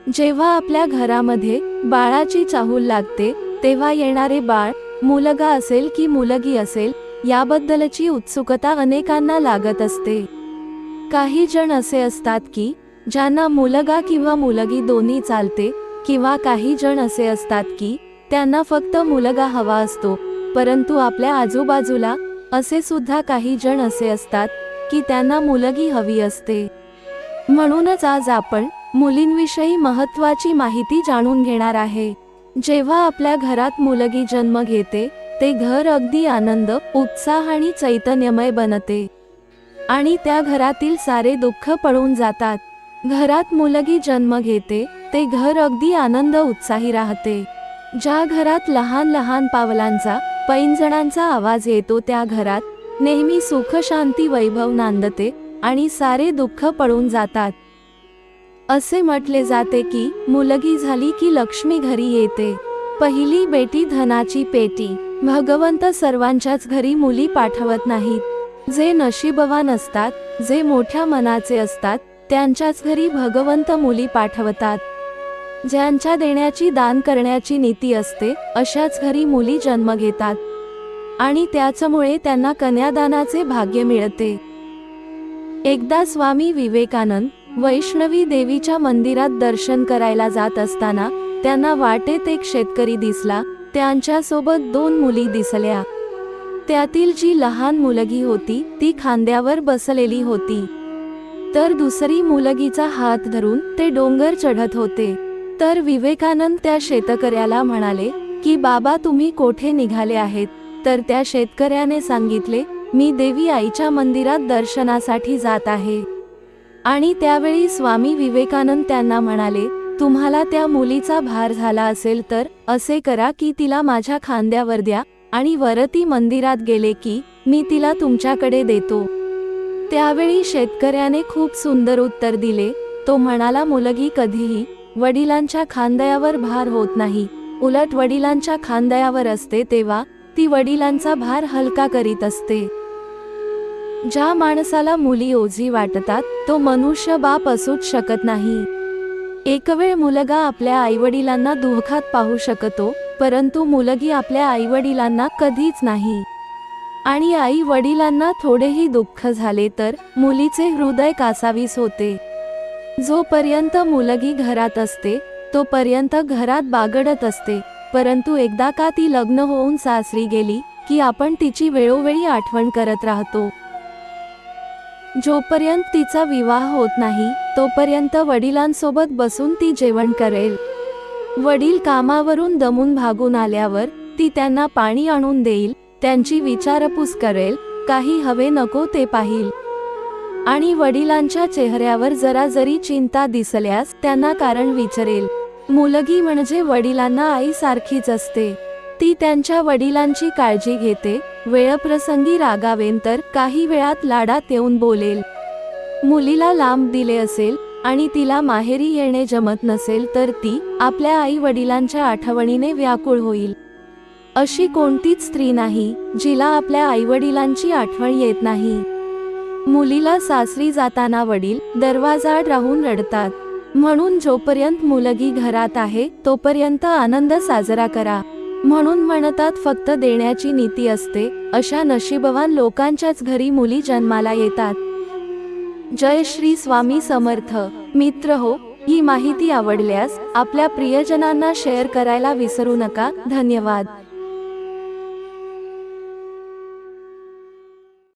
जेव्हा आपल्या घरामध्ये बाळाची चाहूल लागते, तेव्हा येणारे बाळ मुलगा असेल की मुलगी असेल, याबद्दलची उत्सुकता अनेकांना लागत असते। काही जण असे असतात की ज्यांना मुलगा किंवा मुलगी दोन्ही चालते, किंवा काही जण असे असतात की त्यांना फक्त मुलगा हवा असतो। परंतु आपल्या आजूबाजूला असे सुद्धा काही जण असे असतात की त्यांना मुलगी हवी असते। म्हणूनच आज आपण मुलींविषयी महत्त्वाची माहिती जाणून घेणार आहे। जेव्हा आपल्या घरात मुलगी जन्म घेते, ते घर अगदी आनंद, उत्साह आणि चैतन्यमय बनते आणि त्या घरातील सारे दुःख पळून जातात। घरात मुलगी जन्म घेते, ते घर अगदी आनंद उत्साही राहते। ज्या घरात लहान लहान पावलांचा, पैंजणांचा आवाज येतो, त्या घरात नेहमी सुख, शांती, वैभव नांदते आणि सारे दुःख पळून जातात। असे म्हटले जाते की मुलगी झाली की लक्ष्मी घरी येते। पहिली बेटी धनाची पेटी। भगवंत सर्वांच्याच घरी मुली पाठवत नाहीत। जे नशीबवान असतात, जे मोठ्या मनाचे असतात, त्यांच्याच घरी भगवंत मुली पाठवतात। ज्यांच्या देण्याची, दान करण्याची नीती असते, अशाच घरी मुली जन्म घेतात आणि त्याचमुळे त्यांना कन्यादानाचे भाग्य मिळते। एकदा स्वामी विवेकानंद वैष्णवी देवीच्या मंदिरात दर्शन करायला जात असताना त्यांना वाटेत एक शेतकरी दिसला। त्यांच्यासोबत दोन मुली दिसल्या। त्यातील जी लहान मुलगी होती ती खांद्यावर बसलेली होती, तर दुसरी मुलगीचा हात धरून ते डोंगर चढत होते। तर विवेकानंद त्या शेतकऱ्याला म्हणाले की बाबा, तुम्ही कोठे निघाले आहेत? तर त्या शेतकऱ्याने सांगितले, मी देवी आईच्या मंदिरात दर्शनासाठी जात आहे। आणि त्यावेळी स्वामी विवेकानंद त्यांना म्हणाले, तुम्हाला त्या मुलीचा भार झाला असेल तर असे करा की तिला माझ्या खांद्यावर द्या आणि वरती मंदिरात गेले की मी तिला तुमच्याकडे देतो। त्यावेळी शेतकऱ्याने खूप सुंदर उत्तर दिले। तो म्हणाला, मुलगी कधीही वडिलांच्या खांद्यावर भार होत नाही, उलट वडिलांच्या खांद्यावर असते तेव्हा ती वडिलांचा भार हलका करीत असते। ज्या माणसाला मुली ओझी वाटतात, तो मनुष्य बाप असूच शकत नाही। एकवेळ मुलगा आपल्या आईवडिलांना दुःखात पाहू शकतो, परंतु मुलगी आपल्या आईवडिलांना कधीच नाही। आणि आई वडिलांना थोडेही दुःख झाले तर मुलीचे हृदय कासावीस होते। जोपर्यंत मुलगी घरात असते, तोपर्यंत घरात बागडत असते, परंतु एकदा का ती लग्न होऊन सासरी गेली की आपण तिची वेळोवेळी आठवण करत राहतो। जोपर्यंत तिचा विवाह होत नाही, तोपर्यंत वडिलांसोबत बसून ती जेवण करेल। वडील कामावरून दमून भागून आल्यावर ती त्यांना पाणी आणून देईल, त्यांची विचारपूस करेल, काही हवे नको ते पाहिल। आणि वडिलांच्या चेहऱ्यावर जरा जरी चिंता दिसल्यास त्यांना कारण विचारेल। मुलगी म्हणजे वडिलांना आईसारखीच असते। ती त्यांच्या वडिलांची काळजी घेते, वेळप्रसंगी रागावेन तर काही वेळात लाडात येऊन बोलेल। मुलीला लांब दिले असेल आणि तिला माहेरी येणे जमत नसेल तर ती आपल्या आई वडिलांच्या आठवणीने व्याकुळ होईल। अशी कोणतीच स्त्री नाही जिला आपल्या आईवडिलांची आठवण येत नाही। मुलीला सासरी जाताना वडील दरवाजाआड राहून रडतात। म्हणून जोपर्यंत मुलगी घरात आहे तोपर्यंत आनंद साजरा करा। म्हणून म्हणतात, फक्त देण्याची नीती असते, अशा नशीबवान लोकांच्याच घरी मुली जन्माला येतात। जय श्री स्वामी समर्थ। मित्र हो, ही माहिती आवडल्यास आपल्या प्रियजनांना शेअर करायला विसरू नका। धन्यवाद।